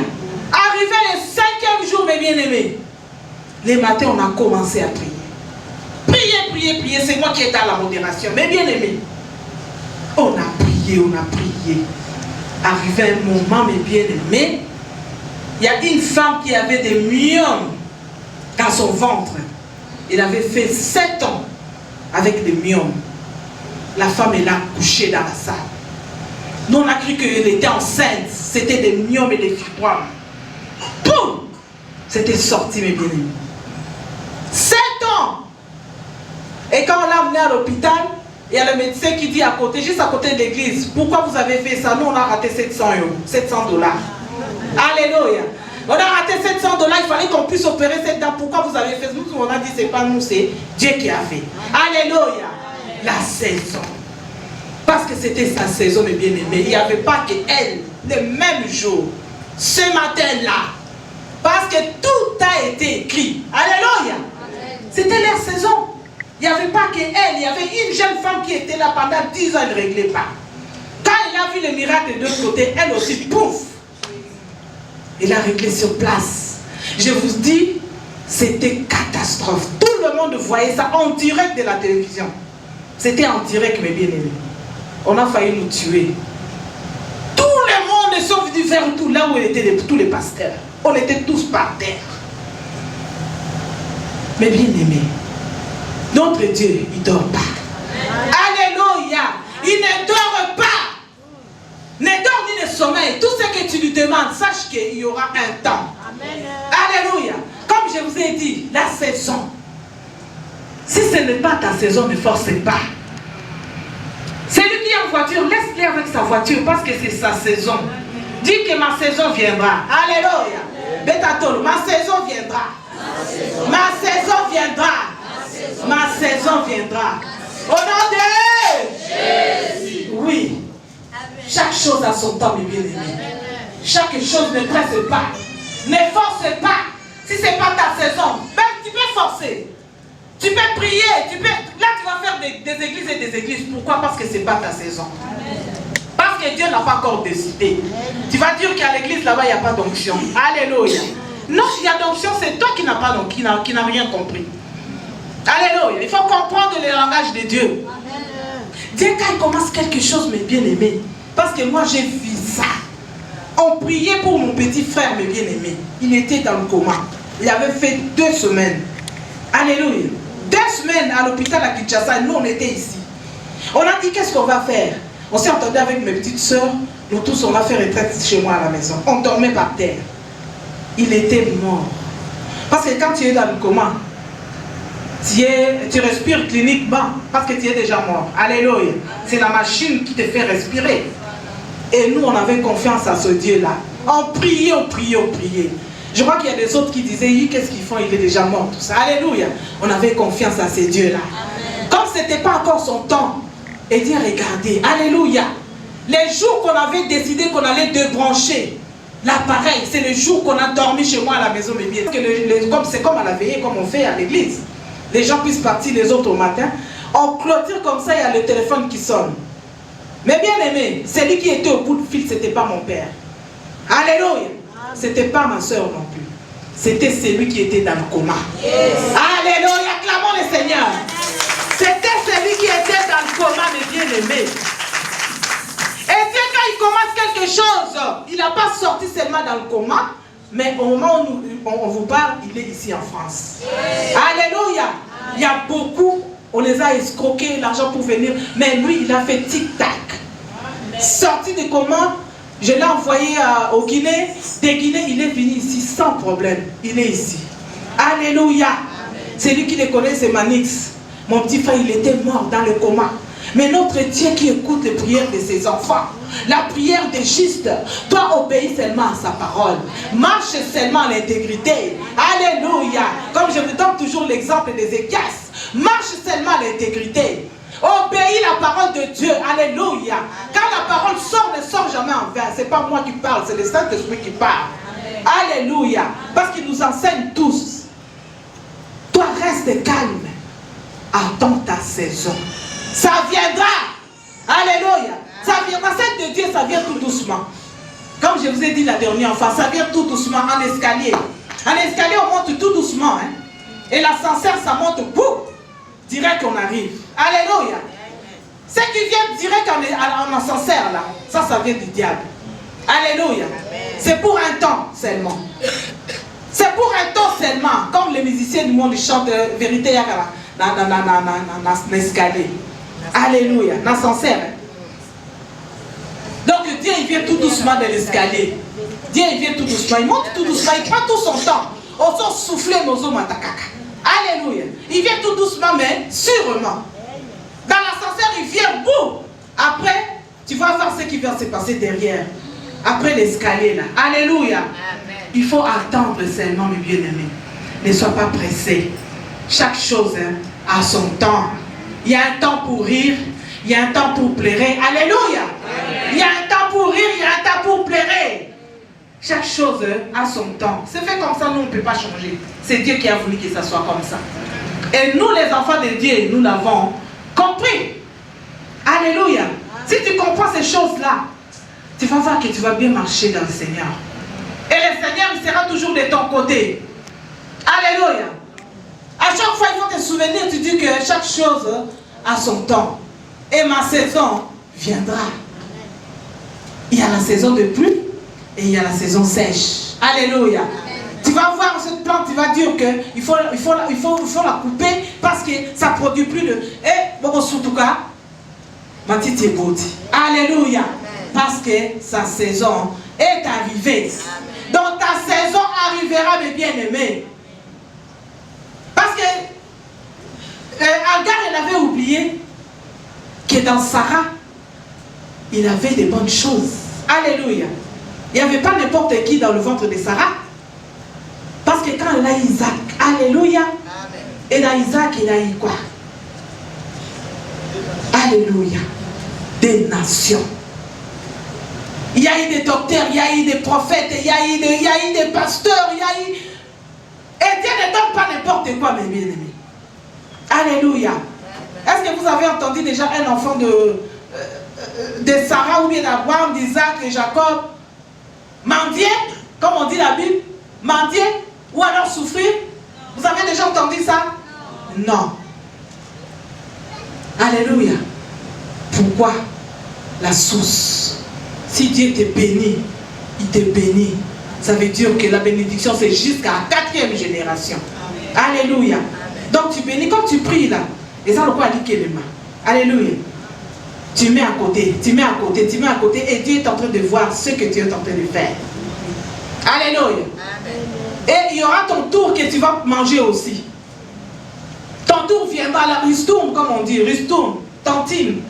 Arrivé le 5e jour, mes bien-aimés, les matins, on a commencé à prier. Prier. C'est moi qui étais à la modération. Mes bien-aimés, on a prié. on a prié. Arrivé un moment, mes bien-aimés, il y a une femme qui avait des myomes dans son ventre. Il avait fait 7 ans avec des myomes. La femme, elle a couché dans la salle. Nous, on a cru qu'elle était enceinte. C'était des myomes et des fibromes. Boum! C'était sorti, mes bien-aimés. 7 ans! Et quand on l'a amené à l'hôpital, il y a le médecin qui dit à côté, juste à côté de l'église, pourquoi vous avez fait ça? Nous, on a raté 700 €, 700 $. Alléluia! On a raté 700 $, il fallait qu'on puisse opérer cette dame. Pourquoi vous avez fait ça? Nous, on a dit, c'est pas nous, c'est Dieu qui a fait. Alléluia! La saison. Parce que c'était sa saison, mes bien-aimés. Il n'y avait pas qu'elle, le même jour, ce matin-là. Parce que tout a été écrit. Alléluia! C'était leur saison. Il n'y avait pas qu'elle. Il y avait une jeune femme qui était là pendant 10 ans, elle ne réglait pas. Quand elle a vu le miracle de l'autre côté, elle aussi, pouf! Elle a réglé sur place. Je vous dis, c'était catastrophe. Tout le monde voyait ça en direct de la télévision. C'était en direct, mes bien-aimés. On a failli nous tuer. Tout le monde est sorti vers tout là où étaient tous les pasteurs. On était tous par terre. Mais bien-aimés, notre Dieu, il ne dort pas. Alléluia! Il ne dort pas. Ne dort ni ne sommeille. Tout ce que tu lui demandes, sache qu'il y aura un temps. Amen. Alléluia! Comme je vous ai dit, la saison. Si ce n'est pas ta saison, ne forcez pas. Celui qui est en voiture, laisse-le avec sa voiture parce que c'est sa saison. Dis que ma saison viendra. Alléluia. Bétatolo, ma saison viendra. Ma saison viendra. Ma saison viendra. Au nom de Jésus. Oui. Chaque chose a son temps, mes bien-aimés. Chaque chose ne presse pas. Ne force pas. Si ce n'est pas ta saison, même tu peux forcer. Tu peux prier, là tu vas faire des églises et des églises. Pourquoi? Parce que ce n'est pas ta saison. Parce que Dieu n'a pas encore décidé. Tu vas dire qu'à l'église là-bas, il n'y a pas d'onction. Alléluia. Non, il y a d'onction, c'est toi qui n'as pas d'onction, qui n'a rien compris. Alléluia. Il faut comprendre le langage de Dieu. Dieu, quand il commence quelque chose, mes bien-aimés, parce que moi j'ai vu ça. On priait pour mon petit frère, mes bien-aimés. Il était dans le coma. Il avait fait 2 semaines. Alléluia. 2 semaines à l'hôpital à Kinshasa, nous on était ici. On a dit qu'est-ce qu'on va faire? On s'est entendu avec mes petites soeurs, nous tous on a fait retraite chez moi à la maison. On dormait par terre. Il était mort. Parce que quand tu es dans le coma, tu respires cliniquement parce que tu es déjà mort. Alléluia. C'est la machine qui te fait respirer. Et nous on avait confiance à ce Dieu-là. On priait, on priait, on priait. Je crois qu'il y a des autres qui disaient, qu'est-ce qu'ils font? Il est déjà mort, tout ça. Alléluia. On avait confiance à ces dieux-là. Comme ce n'était pas encore son temps, et Dieu regardez, alléluia. Les jours qu'on avait décidé qu'on allait débrancher l'appareil, c'est le jour qu'on a dormi chez moi à la maison, mes bien. C'est comme à la veillée, comme on fait à l'église. Les gens puissent partir les autres au matin. On clôture comme ça, il y a le téléphone qui sonne. Mais bien aimé, celui qui était au bout du fil, ce n'était pas mon père. Alléluia. Ce n'était pas ma soeur non plus. C'était celui qui était dans le coma. Yes. Alléluia, acclamons le Seigneur. C'était celui qui était dans le coma, mes bien-aimés. Et Dieu, quand il commence quelque chose, il n'a pas sorti seulement dans le coma, mais au moment où on vous parle, il est ici en France. Yes. Alléluia. Il y a beaucoup, on les a escroqués l'argent pour venir, mais lui, il a fait tic-tac. Sorti du coma. Je l'ai envoyé au Guinée. Des Guinées, il est venu ici sans problème. Il est ici. Alléluia. C'est lui qui les connaît, c'est Manix. Mon petit frère, il était mort dans le coma. Mais notre Dieu qui écoute les prières de ses enfants, la prière des justes, doit obéir seulement à sa parole. Marche seulement en intégrité. Alléluia. Comme je vous donne toujours l'exemple d'Ézéchias. Marche seulement en intégrité. Obéis la parole de Dieu. Alléluia. Quand la parole sort, ne sort jamais en vain. Ce n'est pas moi qui parle, c'est le Saint-Esprit qui parle. Alléluia. Parce qu'il nous enseigne tous. Toi, reste calme. Attends ta saison. Ça viendra. Alléluia. Ça viendra. Celle de Dieu, ça vient tout doucement. Comme je vous ai dit la dernière fois, ça vient tout doucement en escalier. En escalier, on monte tout doucement. Hein? Et l'ascenseur, ça monte. Boum. Direct qu'on arrive. Alléluia. Ce qui vient direct en ascenseur, là, ça vient du diable. Alléluia. C'est pour un temps seulement. C'est pour un temps seulement. Comme les musiciens du monde chantent vérité dans l'escalier. Alléluia. Dans l'ascenseur. Donc Dieu il vient tout doucement de l'escalier. Dieu il vient tout doucement. Il monte tout doucement. Il prend tout son temps. Au son souffler nos hommes matakaka. Alléluia. Il vient tout doucement mais sûrement. Dans l'ascenseur il vient boum. Après tu vas voir ce qui va se passer derrière. Après l'escalier là. Alléluia. Amen. Il faut attendre seulement mes bien-aimés. Ne sois pas pressé. Chaque chose a son temps. Il y a un temps pour rire. Il y a un temps pour pleurer. Alléluia. Amen. Il y a un temps pour rire. Il y a un temps pour pleurer. Chaque chose a son temps. C'est fait comme ça, nous on ne peut pas changer. C'est Dieu qui a voulu que ça soit comme ça. Et nous les enfants de Dieu, nous l'avons compris. Alléluia. Si tu comprends ces choses-là, tu vas voir que tu vas bien marcher dans le Seigneur. Et le Seigneur il sera toujours de ton côté. Alléluia. À chaque fois, il faut te souvenir, tu dis que chaque chose a son temps. Et ma saison viendra. Il y a la saison de pluie et il y a la saison sèche. Alléluia. Tu vas voir cette plante, tu vas dire qu'il faut la couper parce que ça ne produit plus de... Et, bon, surtout cas, ma petite écoute. Alléluia. Parce que sa saison est arrivée. Donc ta saison arrivera, mes bien-aimés. Parce que Agar, elle avait oublié que dans Sarah, il avait des bonnes choses. Alléluia. Il n'y avait pas n'importe qui dans le ventre de Sarah. Parce que quand elle a Isaac, alléluia. Et dans Isaac, il a eu quoi? Alléluia. Des nations. Il y a eu des docteurs, il y a eu des prophètes, il y a eu des pasteurs, il y a eu... Et Dieu ne donne pas n'importe quoi, mes bien-aimés. Alléluia. Est-ce que vous avez entendu déjà un enfant de Sarah ou bien d'Abraham, d'Isaac, de Jacob mendier, comme on dit la Bible, mendier ou alors souffrir? Vous avez déjà entendu ça? Non. Alléluia. Pourquoi? La source. Si Dieu te bénit, il te bénit. Ça veut dire que la bénédiction, c'est jusqu'à la 4e génération. Amen. Alléluia. Amen. Donc tu bénis comme tu pries là. Et ça, le quoi dit les mains. Alléluia. Tu mets à côté, tu mets à côté, tu mets à côté. Et Dieu est en train de voir ce que tu es en train de faire. Alléluia. Amen. Et il y aura ton tour que tu vas manger aussi. Ton tour viendra, la ristourne, comme on dit, ristourne, tantine.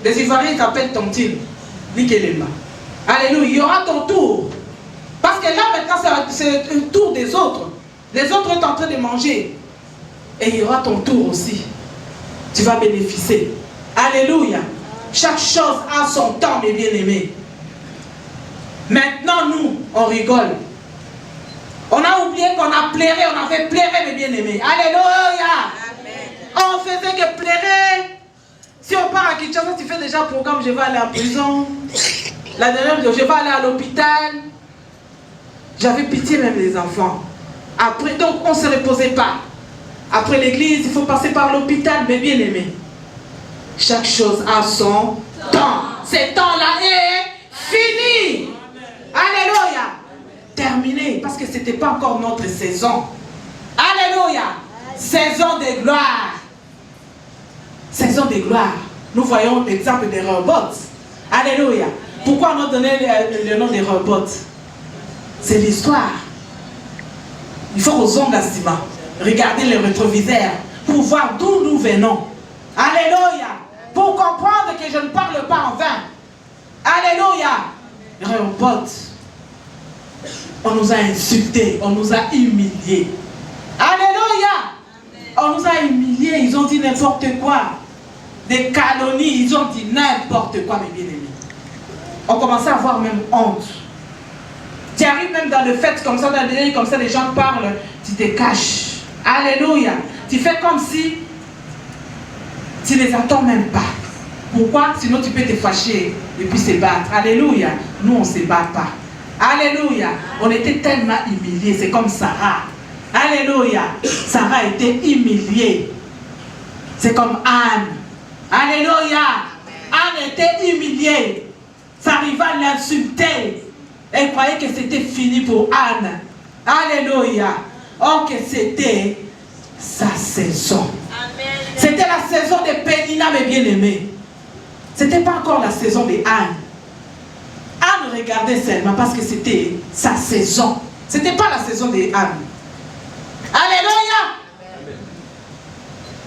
Les Ivoiriens s'appellent tantine. Alléluia, il y aura ton tour. Parce que là maintenant c'est le tour des autres. Les autres sont en train de manger. Et il y aura ton tour aussi. Tu vas bénéficier. Alléluia. Chaque chose a son temps, mes bien-aimés. Maintenant nous, on rigole. On a oublié qu'on a pleuré, on avait pleuré, mes bien-aimés. Alléluia. Amen. On faisait que pleurer. Si on part à Kinshasa, tu fais déjà un programme, je vais aller en prison. La dernière, je vais aller à l'hôpital. J'avais pitié même des enfants. Après, donc on ne se reposait pas. Après l'église, il faut passer par l'hôpital, mais bien aimé. Chaque chose a son temps. Ce temps-là est fini. Alléluia. Terminé, parce que ce n'était pas encore notre saison. Alléluia. Saison de gloire. Saison de gloire. Nous voyons l'exemple des robots. Alléluia. Pourquoi on a donné le nom des robots? C'est l'histoire. Il faut aux ondes d'Astima regarder le rétroviseur pour voir d'où nous venons. Alléluia. Pour comprendre que je ne parle pas en vain. Alléluia. Robots. On nous a insultés, on nous a humiliés. Alléluia. On nous a humiliés, ils ont dit n'importe quoi. Des calomnies, ils ont dit n'importe quoi, mes bien-aimés. On commençait à avoir même honte. Tu arrives même dans le fait comme ça, dans les comme ça, les gens parlent, tu te caches. Alléluia. Tu fais comme si tu ne les attends même pas. Pourquoi? Sinon tu peux te fâcher et puis se battre. Alléluia. Nous, on ne se bat pas. Alléluia. On était tellement humiliés. C'est comme Sarah. Alléluia. Sarah était humiliée. C'est comme Anne. Alléluia. Anne était humiliée. Sa rivale l'insultait. Elle croyait que c'était fini pour Anne. Alléluia. Or que c'était sa saison. C'était la saison de Pénina, mes bien-aimés. Ce n'était pas encore la saison de Anne. Anne regardait seulement parce que c'était sa saison. Ce n'était pas la saison de Anne. Alléluia.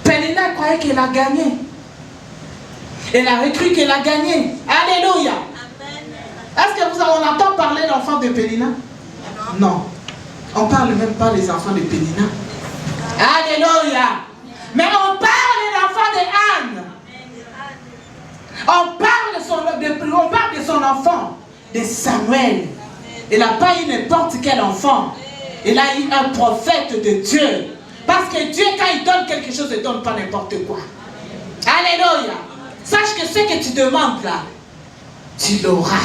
Pénina croyait qu'elle a gagné. Elle a cru qu'elle a gagné. Alléluia. Est-ce que on entend parler d'enfants de Pénina? Non. On ne parle même pas des enfants de Pénina. Alléluia. Mais on parle des enfants de Anne. On parle de son enfant, de Samuel. Elle n'a pas eu n'importe quel enfant. Elle a eu un prophète de Dieu. Parce que Dieu, quand il donne quelque chose, il ne donne pas n'importe quoi. Alléluia. Sache que ce que tu demandes là, tu l'auras.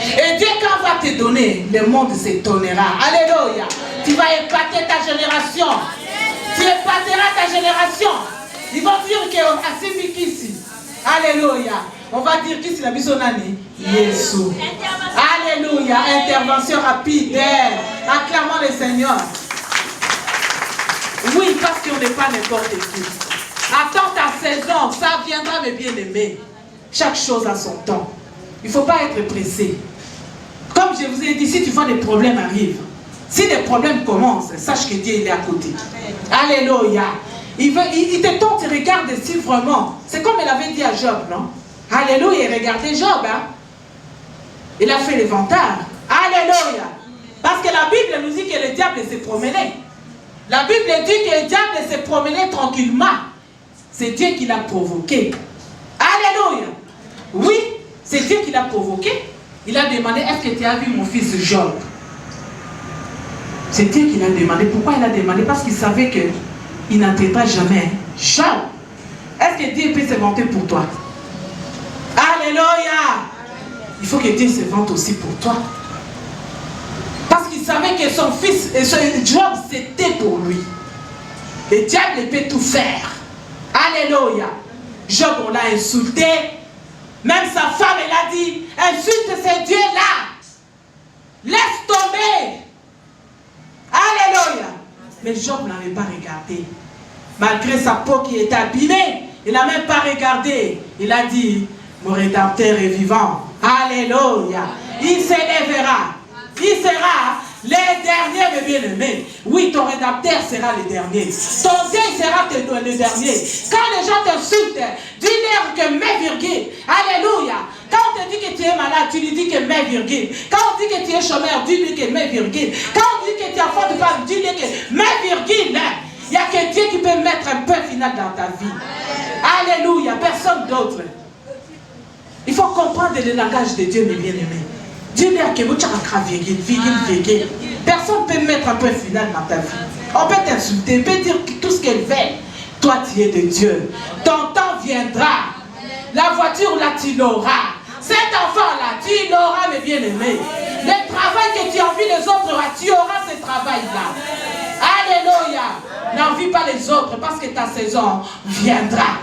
Et Dieu, quand il va te donner, le monde s'étonnera. Alléluia. Tu vas épater ta génération. Tu épateras ta génération. Ils vont dire qu'on a suivi ici. Alléluia. On va dire qui c'est la bisonani? Jésus. Alléluia. Intervention rapide. Acclamons le Seigneur. Oui, parce qu'on n'est pas n'importe qui. Attends ta saison. Ça viendra, mes bien-aimés. Chaque chose a son temps. Il ne faut pas être pressé. Comme je vous ai dit, si tu vois des problèmes arrivent, si des problèmes commencent, sache que Dieu il est à côté. Alléluia. Il te tente, il regarde si vraiment. C'est comme il avait dit à Job, non? Alléluia, regardez Job. Hein? Il a fait l'éventaire. Alléluia. Parce que la Bible nous dit que le diable s'est promené. La Bible dit que le diable s'est promené tranquillement. C'est Dieu qui l'a provoqué. Alléluia. Oui, c'est Dieu qui l'a provoqué. Il a demandé, est-ce que tu as vu mon fils Job? C'est Dieu qui l'a demandé. Pourquoi il a demandé? Parce qu'il savait qu'il n'atteindra jamais Job. Est-ce que Dieu peut se vanter pour toi? Alléluia. Il faut que Dieu se vante aussi pour toi. Parce qu'il savait que son fils, Job, c'était pour lui. Le diable peut tout faire. Alléluia. Job, on l'a insulté. Même sa femme, elle a dit, insulte ces dieux-là. Laisse tomber. Alléluia. Mais Job n'avait pas regardé. Malgré sa peau qui était abîmée, il n'a même pas regardé. Il a dit, mon Rédempteur est vivant. Alléluia. Il s'élèvera. Il sera le dernier, mes bien-aimés. Oui, ton Rédempteur sera le dernier. Ton Dieu sera le dernier. Quand les gens t'insultent, dis-leur que mets virgule. Alléluia. Quand on te dit que tu es malade, tu lui dis que mets virgule. Quand on dit que tu es chômeur, dis-lui que mets virgule. Quand on dit que tu es enfant de femme, dis-lui que mets virgule. Il n'y a que Dieu qui peut mettre un point final dans ta vie. Alléluia. Personne d'autre. Il faut comprendre le langage de Dieu, mes bien-aimés. Dis-leur que vous avez virgule. Personne ne peut mettre un point final dans ta vie. On peut t'insulter, on peut dire tout ce qu'elle veut. Toi, tu es de Dieu. Ton temps viendra. La voiture, là, tu l'auras. Cet enfant-là, tu l'auras, mes bien-aimés. Le travail que tu envies les autres, là, tu auras ce travail-là. Alléluia. N'envie pas les autres parce que ta saison viendra.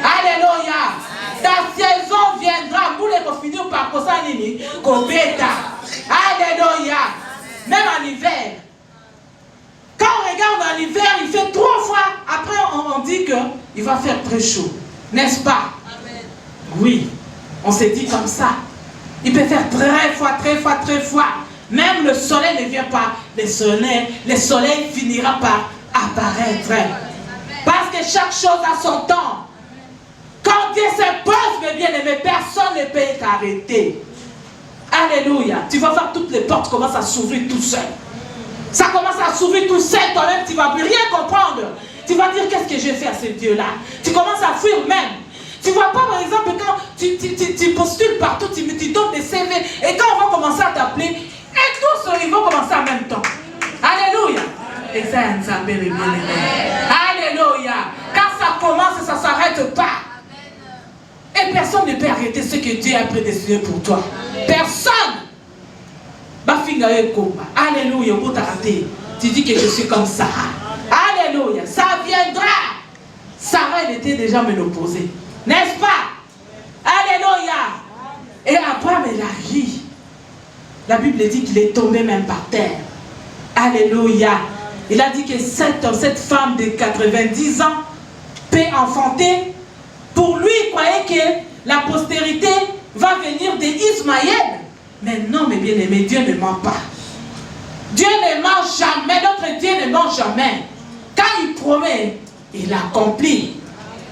Alléluia. Ta saison viendra. Nous les finir par Kosanini, Kobeta. Alléluia. Même en hiver. Quand on regarde en hiver, il fait 3 fois. Après, on dit qu'il va faire très chaud. N'est-ce pas? Amen. Oui. On s'est dit comme ça. Il peut faire très fois. Même le soleil ne vient pas. Le soleil finira par apparaître. Parce que chaque chose a son temps. Quand Dieu se pose, mes bien-aimés, personne ne peut t'arrêter. Alléluia. Tu vas voir toutes les portes commencent à s'ouvrir tout seul. Ça commence à s'ouvrir tout seul. Toi-même, tu ne vas plus rien comprendre. Tu vas dire, qu'est-ce que je fais à ce Dieu-là? Tu commences à fuir même. Tu ne vois pas, par exemple, quand tu postules partout, tu donnes des CV. Et quand on va commencer à t'appeler, et tous, ils vont commencer en même temps. Alléluia. Et ça, mes bien-aimés. Alléluia. Quand ça commence, ça ne s'arrête pas. Et personne ne peut arrêter ce que Dieu a prédestiné pour toi. Personne. Alléluia. Tu dis que je suis comme Sarah. Alléluia. Ça viendra. Sarah, elle était déjà ménopausée. N'est-ce pas? Alléluia. Et Abraham, il a ri. La Bible dit qu'il est tombé même par terre. Alléluia. Il a dit que cette femme de 90 ans peut enfanter. Pour lui, il croyait que la postérité va venir d'Ismaël. Mais non, mes bien-aimés, Dieu ne ment pas. Dieu ne ment jamais. Notre Dieu ne ment jamais. Quand il promet, il accomplit.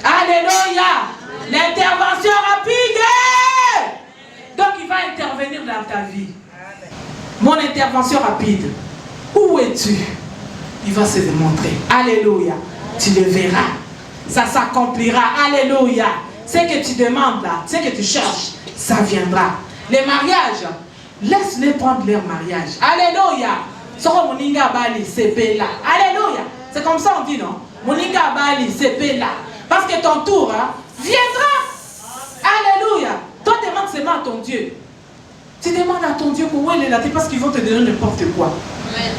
Alléluia. L'intervention rapide. Donc il va intervenir dans ta vie. Mon intervention rapide. Où es-tu? Il va se démontrer. Alléluia. Tu le verras. Ça s'accomplira. Alléluia. Ce que tu demandes là, ce que tu cherches, ça viendra. Les mariages, laisse-les prendre leur mariage. Alléluia. Alléluia. C'est comme ça on dit, non? Moninga Bali, c'est là. Parce que ton tour viendra. Alléluia. Toi, demande seulement à ton Dieu. Tu demandes à ton Dieu pour où il est là, parce qu'ils vont te donner n'importe quoi. Amen.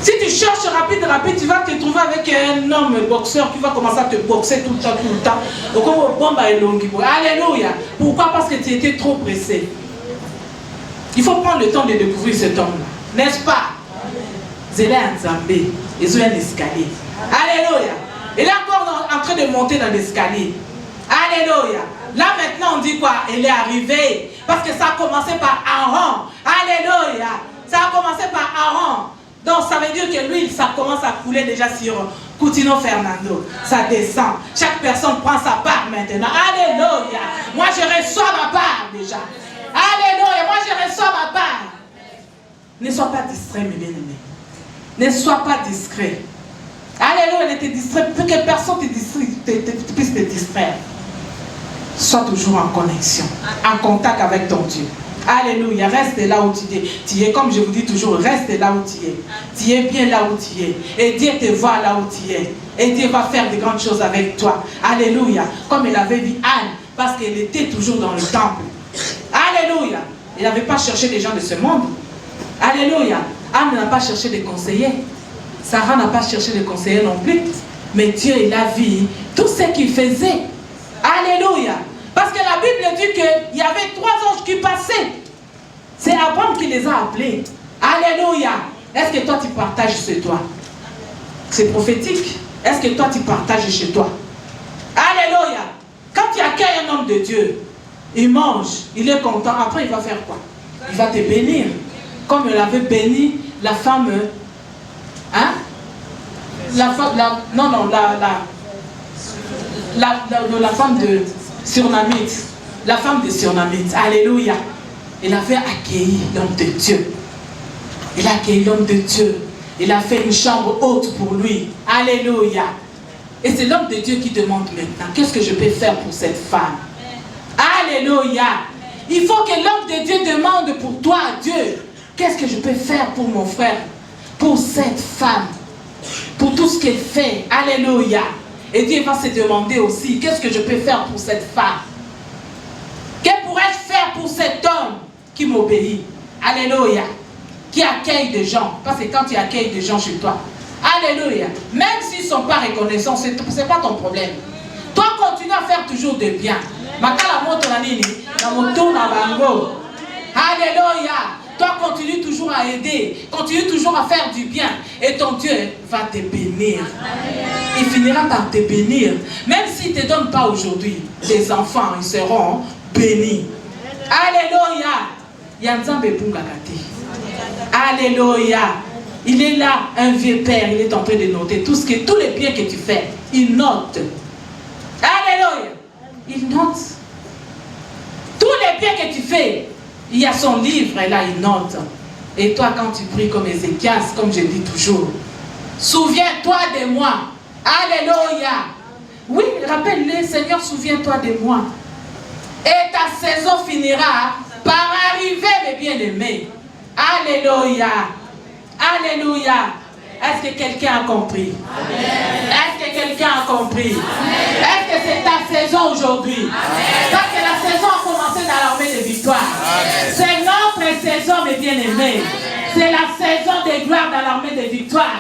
Si tu cherches rapide, tu vas te trouver avec un homme boxeur qui va commencer à te boxer tout le temps. Alléluia. Pourquoi? Parce que tu étais trop pressé. Il faut prendre le temps de découvrir cet homme-là. N'est-ce pas? Zélé Nzambé, ils ont un escalier. Alléluia. Il est encore en train de monter dans l'escalier. Alléluia. Là maintenant on dit quoi? Il est arrivé. Parce que ça a commencé par Aaron. Alléluia. Ça a commencé par Aaron. Donc ça veut dire que l'huile, ça commence à couler déjà sur Coutinho Fernando. Ça descend. Chaque personne prend sa part maintenant. Alléluia. Moi je reçois ma part déjà. Alléluia. Moi je reçois ma part. Ne sois pas distrait, mes bien-aimés. Ne sois pas discret. Alléluia. Ne te distrais. Pour que personne te puisse te distraire. Sois toujours en connexion. En contact avec ton Dieu. Alléluia, reste là où tu es. Comme je vous dis toujours, reste là où tu es. Tu es bien là où tu es. Et Dieu te voit là où tu es. Et Dieu va faire de grandes choses avec toi. Alléluia. Comme il avait dit Anne, parce qu'elle était toujours dans le temple. Alléluia. Il n'avait pas cherché des gens de ce monde. Alléluia. Anne n'a pas cherché des conseillers. Sarah n'a pas cherché des conseillers non plus. Mais Dieu, il a vu tout ce qu'il faisait. Alléluia. Parce que la Bible dit qu'il y avait 3 anges qui passaient. C'est Abraham qui les a appelés. Alléluia. Est-ce que toi tu partages chez toi? C'est prophétique. Est-ce que toi tu partages chez toi? Alléluia. Quand tu accueilles un homme de Dieu, il mange, il est content. Après il va faire quoi? Il va te bénir. Comme il avait béni la femme. Hein? La femme. La femme de Surnamite, la femme de Surnamite, alléluia. Il avait accueilli l'homme de Dieu. Il a accueilli l'homme de Dieu. Il a fait une chambre haute pour lui. Alléluia. Et c'est l'homme de Dieu qui demande maintenant, qu'est-ce que je peux faire pour cette femme? Alléluia. Il faut que l'homme de Dieu demande pour toi à Dieu, qu'est-ce que je peux faire pour mon frère, pour cette femme, pour tout ce qu'elle fait. Alléluia. Et Dieu va se demander aussi, qu'est-ce que je peux faire pour cette femme? Que pourrais-je faire pour cet homme qui m'obéit? Alléluia. Qui accueille des gens. Parce que quand tu accueilles des gens chez toi, alléluia. Même s'ils ne sont pas reconnaissants, ce n'est pas ton problème. Toi, continue à faire toujours de bien. Alléluia. Toi, continue toujours à aider. Continue toujours à faire du bien. Et ton Dieu va te bénir. Il finira par te bénir. Même s'il ne te donne pas aujourd'hui, tes enfants, ils seront bénis. Alléluia. Alléluia. Il est là, un vieux père, il est en train de noter tous les biens que tu fais. Il note. Alléluia. Il note. Tous les biens que tu fais. Il y a son livre, et là il note. Et toi, quand tu pries comme Ézéchias, comme je dis toujours, souviens-toi de moi. Alléluia. Oui, rappelle-le, Seigneur, souviens-toi de moi. Et ta saison finira par arriver, mes bien-aimés. Alléluia. Alléluia. Est-ce que quelqu'un a compris? Est-ce que quelqu'un a compris? Est-ce que c'est ta saison aujourd'hui? Parce que la saison a commencé dans l'armée de victoire. C'est notre saison, mes bien-aimés. C'est la saison de gloire dans l'armée de victoire.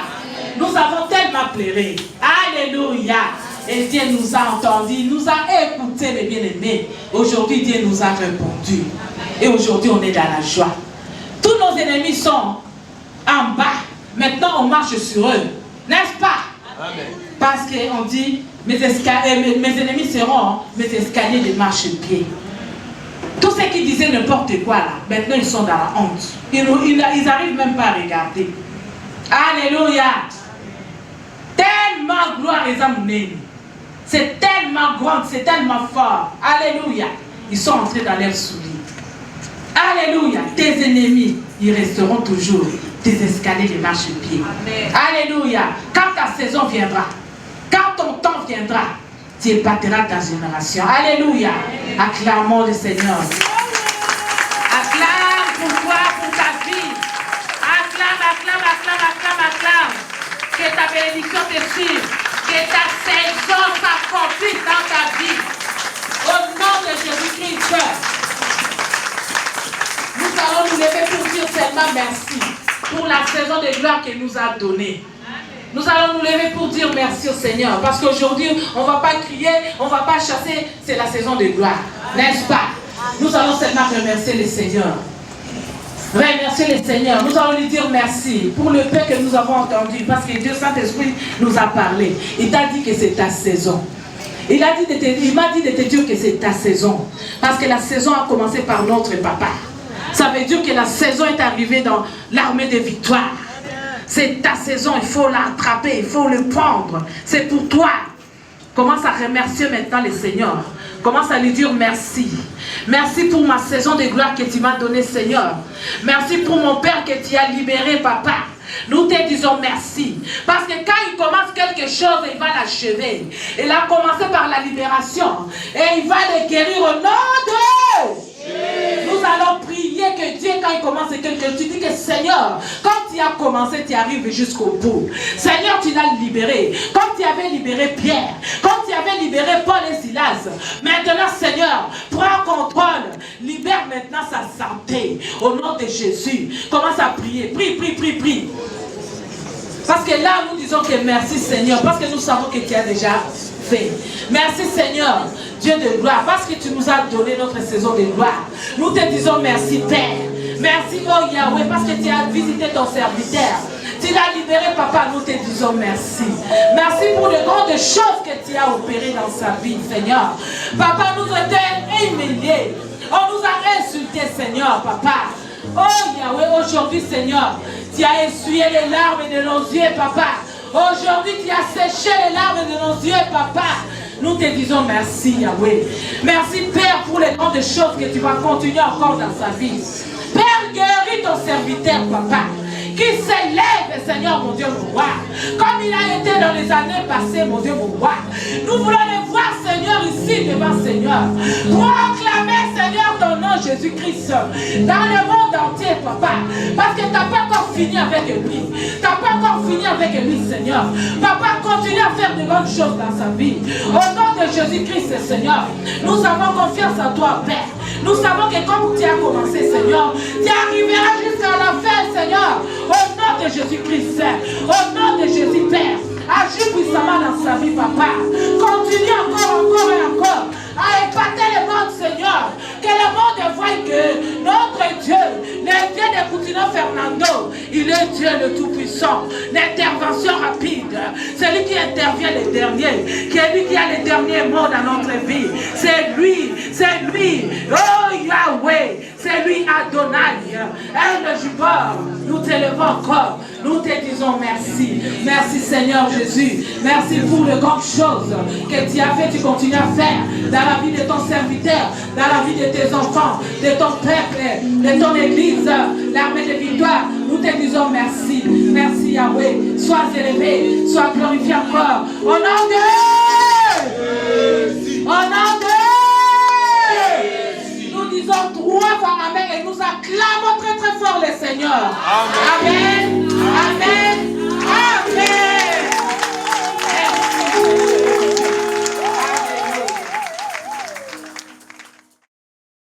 Nous avons tellement pleuré. Alléluia. Et Dieu nous a entendus, il nous a écoutés, mes bien-aimés. Aujourd'hui, Dieu nous a répondu. Et aujourd'hui, on est dans la joie. Tous nos ennemis sont en bas. Maintenant, on marche sur eux. N'est-ce pas? Amen. Parce qu'on dit, mes ennemis seront mes escaliers de marche-pied. Tous ceux qui disaient n'importe quoi là, maintenant ils sont dans la honte. Ils n'arrivent même pas à regarder. Alléluia. Tellement gloire les amenés. C'est tellement grand, c'est tellement fort. Alléluia. Ils sont entrés dans leurs souliers. Alléluia. Tes ennemis, ils resteront toujours tes escaliers de marche-pied. Alléluia. Quand ta saison viendra, quand ton temps viendra, tu épateras ta génération. Alléluia. Acclamons le Seigneur. Acclame pour toi, pour ta vie. Acclame. Que ta bénédiction te suive. Que ta saison s'accomplisse dans ta vie. Au nom de Jésus-Christ. Nous allons nous lever pour dire seulement merci pour la saison de gloire qu'il nous a donnée. Nous allons nous lever pour dire merci au Seigneur. Parce qu'aujourd'hui, on ne va pas crier, on ne va pas chasser. C'est la saison de gloire. N'est-ce pas? Nous allons seulement remercier le Seigneur. Remercier le Seigneur. Nous allons lui dire merci pour le paix que nous avons entendu. Parce que Dieu Saint-Esprit nous a parlé. Il t'a dit que c'est ta saison. Il m'a dit de te dire que c'est ta saison. Parce que la saison a commencé par notre papa. Ça veut dire que la saison est arrivée dans l'armée de victoire. C'est ta saison, il faut l'attraper, il faut le prendre. C'est pour toi. Commence à remercier maintenant le Seigneur. Commence à lui dire merci. Merci pour ma saison de gloire que tu m'as donnée, Seigneur. Merci pour mon Père que tu as libéré, Papa. Nous te disons merci. Parce que quand il commence quelque chose, il va l'achever. Il a commencé par la libération. Et il va le guérir au nom de... Nous allons prier que Dieu, quand il commence quelque chose, tu dis que Seigneur, quand tu as commencé, tu arrives jusqu'au bout. Seigneur, tu l'as libéré. Quand tu avais libéré Pierre, quand tu avais libéré Paul et Silas, maintenant, Seigneur, prends contrôle. Libère maintenant sa santé. Au nom de Jésus, commence à prier. Prie. Parce que là, nous disons que merci Seigneur, parce que nous savons que tu as déjà fait. Merci Seigneur, Dieu de gloire, parce que tu nous as donné notre saison de gloire. Nous te disons merci Père. Merci oh Yahweh, parce que tu as visité ton serviteur. Tu l'as libéré, Papa, nous te disons merci. Merci pour les grandes choses que tu as opérées dans sa vie, Seigneur. Papa, nous étions humiliés. On nous a insultés, Seigneur, Papa. Oh Yahweh, aujourd'hui, Seigneur, tu as essuyé les larmes de nos yeux, Papa. Aujourd'hui, tu as séché les larmes de nos yeux, Papa. Nous te disons merci, Yahweh. Merci, Père, pour les grandes choses que tu vas continuer encore dans sa vie. Père, guéris ton serviteur, Papa, qui s'élève, Seigneur, mon Dieu, mon roi. Comme il a été dans les années passées, mon Dieu, mon roi. Nous voulons le voir, Seigneur, ici devant Seigneur. Proclamer, Seigneur, ton nom, Jésus-Christ, dans le monde entier, Papa. Parce que tu n'as pas encore fini avec lui. Tu n'as pas encore fini avec lui, Seigneur. Papa, continue à faire de bonnes choses dans sa vie. Au nom de Jésus-Christ, Seigneur, nous avons confiance en toi, Père. Nous savons que comme tu as commencé, Seigneur, tu arriveras jusqu'à la fin, Seigneur. Au nom de Jésus-Christ, au nom de Jésus, Père. Agis puissamment dans sa vie, Papa. Continue encore à épater le monde, Seigneur. Que le monde voie que notre Dieu, le Dieu de Coutinho Fernando, il est Dieu le Tout-Puissant. L'intervention rapide. C'est lui qui intervient le dernier. Qui est lui qui a le dernier mot dans notre vie. C'est lui. Oh Yahweh. C'est lui Adonai. El Jubor. Nous t'élevons encore. Nous te disons merci. Merci Seigneur Jésus. Merci pour les grandes choses que tu as fait, tu continues à faire dans la vie de ton serviteur, dans la vie de tes enfants, de ton peuple, de ton église, l'armée de victoire. Nous te disons merci. Merci Yahweh. Sois élevé, sois glorifié encore. Au nom de... Au nom de... Nous disons 3 fois Amen et nous acclamons très très fort le Seigneur. Amen. Amen.